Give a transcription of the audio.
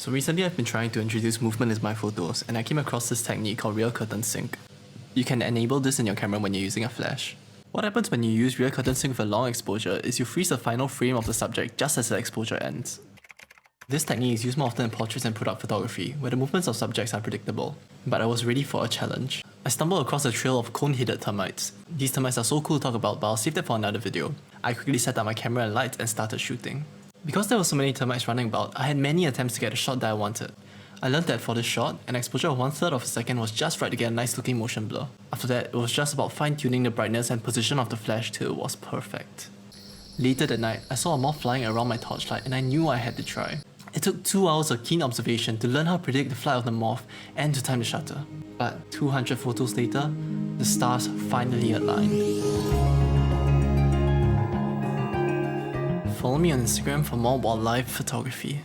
So recently I've been trying to introduce movement into my photos, and I came across this technique called rear curtain sync. You can enable this in your camera when you're using a flash. What happens when you use rear curtain sync with a long exposure is you freeze the final frame of the subject just as the exposure ends. This technique is used more often in portraits and product photography, where the movements of subjects are predictable. But I was ready for a challenge. I stumbled across a trail of cone-headed termites. These termites are so cool to talk about, but I'll save that for another video. I quickly set up my camera and lights and started shooting. Because there were so many termites running about, I had many attempts to get the shot that I wanted. I learned that for this shot, an exposure of 1/3 of a second was just right to get a nice looking motion blur. After that, it was just about fine-tuning the brightness and position of the flash till it was perfect. Later that night, I saw a moth flying around my torchlight and I knew I had to try. It took 2 hours of keen observation to learn how to predict the flight of the moth and to time the shutter. But 200 photos later, the stars finally aligned. Follow me on Instagram for more wildlife photography.